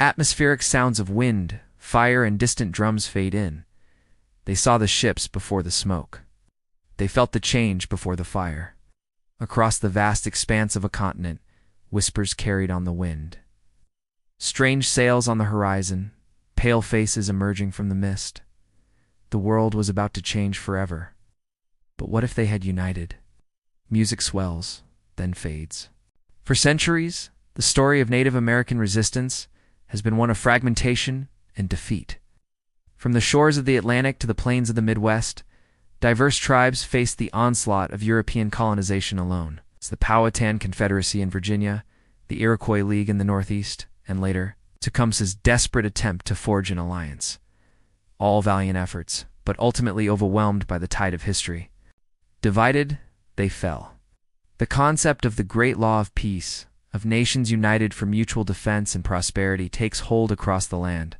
Atmospheric sounds of wind, fire, and distant drums fade in. They saw the ships before the smoke. They felt the change before the fire. Across the vast expanse of a continent, whispers carried on the wind. Strange sails on the horizon, pale faces emerging from the mist. The world was about to change forever. But what if they had united? Music swells, then fades. For centuries, the story of Native American resistance has been one of fragmentation and defeat. From the shores of the Atlantic to the plains of the Midwest, diverse tribes faced the onslaught of European colonization alone. It's the Powhatan Confederacy in Virginia, the Iroquois League in the Northeast, and later, Tecumseh's desperate attempt to forge an alliance. All valiant efforts, but ultimately overwhelmed by the tide of history. Divided, they fell. The concept of the great law of peace, of nations united for mutual defense and prosperity, takes hold across the land.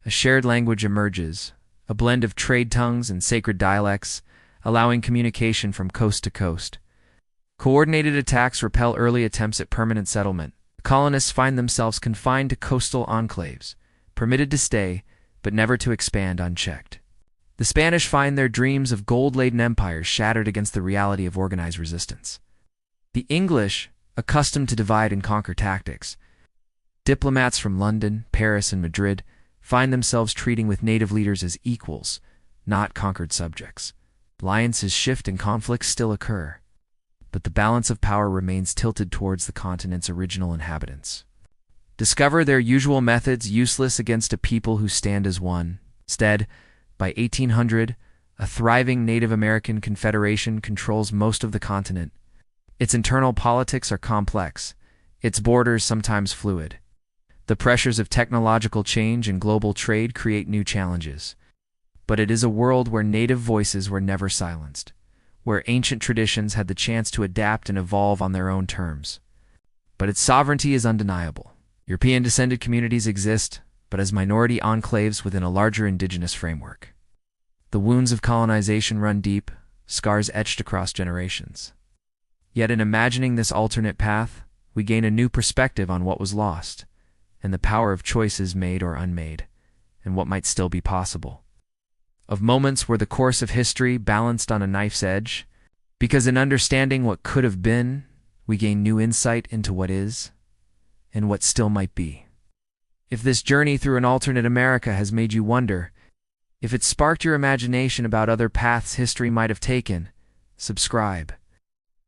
A shared language emerges, a blend of trade tongues and sacred dialects, allowing communication from coast to coast. Coordinated attacks repel early attempts at permanent settlement. Colonists find themselves confined to coastal enclaves, permitted to stay, but never to expand unchecked. The Spanish find their dreams of gold-laden empires shattered against the reality of organized resistance. The English, accustomed to divide and conquer tactics, diplomats from London, Paris, and Madrid, find themselves treating with native leaders as equals, not conquered subjects. Alliances shift and conflicts still occur, but the balance of power remains tilted towards the continent's original inhabitants. Discover their usual methods useless against a people who stand as one. Instead, by 1800, a thriving Native American confederation controls most of the continent. Its internal politics are complex, its borders sometimes fluid. The pressures of technological change and global trade create new challenges. But it is a world where native voices were never silenced, where ancient traditions had the chance to adapt and evolve on their own terms. But its sovereignty is undeniable. European-descended communities exist, but as minority enclaves within a larger indigenous framework. The wounds of colonization run deep, scars etched across generations. Yet in imagining this alternate path, we gain a new perspective on what was lost, and the power of choices made or unmade, and what might still be possible. Of moments where the course of history balanced on a knife's edge, because in understanding what could have been, we gain new insight into what is, and what still might be. If this journey through an alternate America has made you wonder, if it sparked your imagination about other paths history might have taken, subscribe.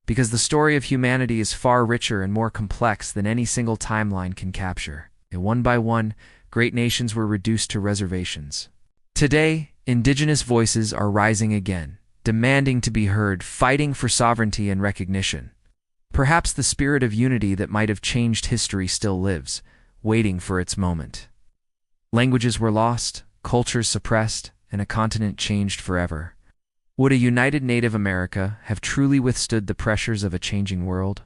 Because the story of humanity is far richer and more complex than any single timeline can capture. And one by one, great nations were reduced to reservations. Today, indigenous voices are rising again, demanding to be heard, fighting for sovereignty and recognition. Perhaps the spirit of unity that might have changed history still lives, waiting for its moment. Languages were lost, cultures suppressed, and a continent changed forever. Would a united Native America have truly withstood the pressures of a changing world?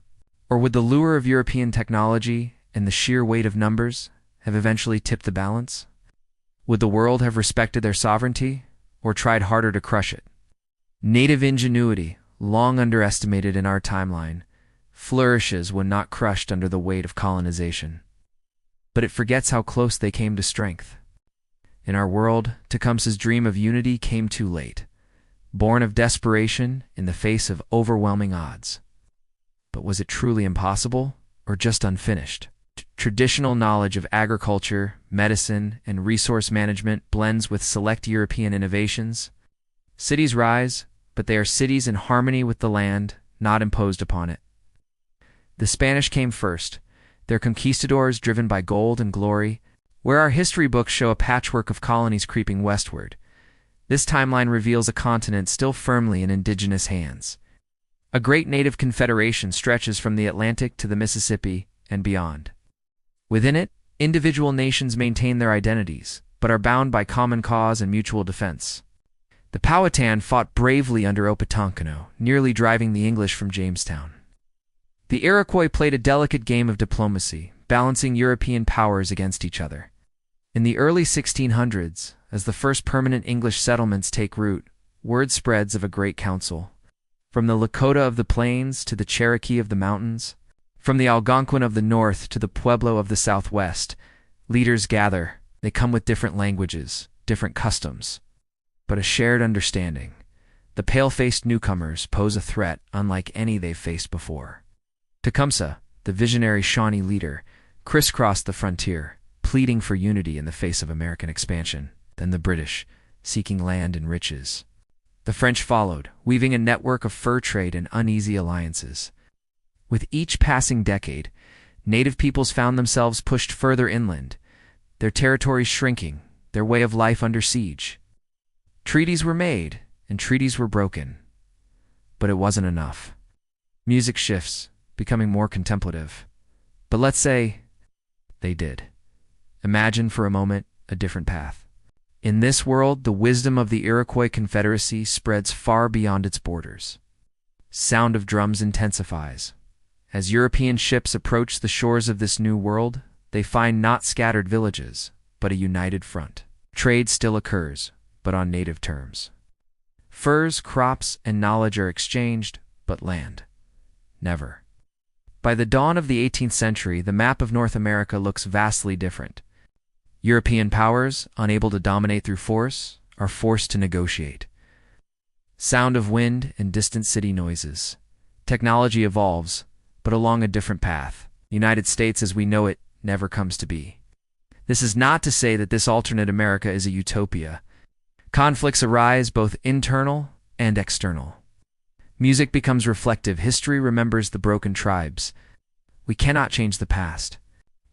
Or would the lure of European technology and the sheer weight of numbers have eventually tipped the balance? Would the world have respected their sovereignty, or tried harder to crush it? Native ingenuity, long underestimated in our timeline, flourishes when not crushed under the weight of colonization. But it forgets how close they came to strength. In our world, Tecumseh's dream of unity came too late, born of desperation in the face of overwhelming odds. But was it truly impossible, or just unfinished? Traditional knowledge of agriculture, medicine, and resource management blends with select European innovations. Cities rise, but they are cities in harmony with the land, not imposed upon it. The Spanish came first, their conquistadors driven by gold and glory, where our history books show a patchwork of colonies creeping westward. This timeline reveals a continent still firmly in indigenous hands. A great native confederation stretches from the Atlantic to the Mississippi and beyond. Within it, individual nations maintain their identities, but are bound by common cause and mutual defense. The Powhatan fought bravely under Opetonkono, nearly driving the English from Jamestown. The Iroquois played a delicate game of diplomacy, balancing European powers against each other. In the early 1600s, as the first permanent English settlements take root, word spreads of a great council. From the Lakota of the plains to the Cherokee of the mountains, from the Algonquin of the north to the Pueblo of the southwest, Leaders gather. They come with different languages, different customs, but a shared understanding. The pale-faced newcomers pose a threat unlike any they've faced before. Tecumseh, the visionary Shawnee leader, crisscrossed the frontier, pleading for unity in the face of American expansion. Then the British, seeking land and riches. The French followed, weaving a network of fur trade and uneasy alliances. With each passing decade, native peoples found themselves pushed further inland, their territories shrinking, their way of life under siege. Treaties were made, and treaties were broken. But it wasn't enough. Music shifts, becoming more contemplative. But let's say they did. Imagine for a moment a different path. In this world, the wisdom of the Iroquois Confederacy spreads far beyond its borders. Sound of drums intensifies. As European ships approach the shores of this new world, they find not scattered villages, but a united front. Trade still occurs, but on native terms. Furs, crops, and knowledge are exchanged, but land, never. By the dawn of the 18th century, the map of North America looks vastly different. European powers, unable to dominate through force, are forced to negotiate. Sound of wind and distant city noises. Technology evolves, but along a different path. The United States as we know it never comes to be. This is not to say that this alternate America is a utopia. Conflicts arise both internal and external. Music becomes reflective. History remembers the broken tribes. We cannot change the past.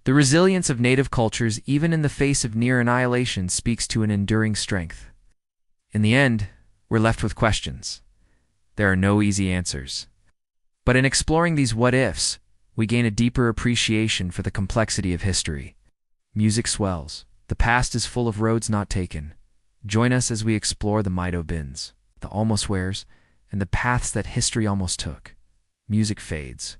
The resilience of native cultures, even in the face of near annihilation, speaks to an enduring strength. In the end, we're left with questions. There are no easy answers. But in exploring these what-ifs, we gain a deeper appreciation for the complexity of history. Music swells. The past is full of roads not taken. Join us as we explore the might-have-beens, the almost-wheres, and the paths that history almost took. Music fades.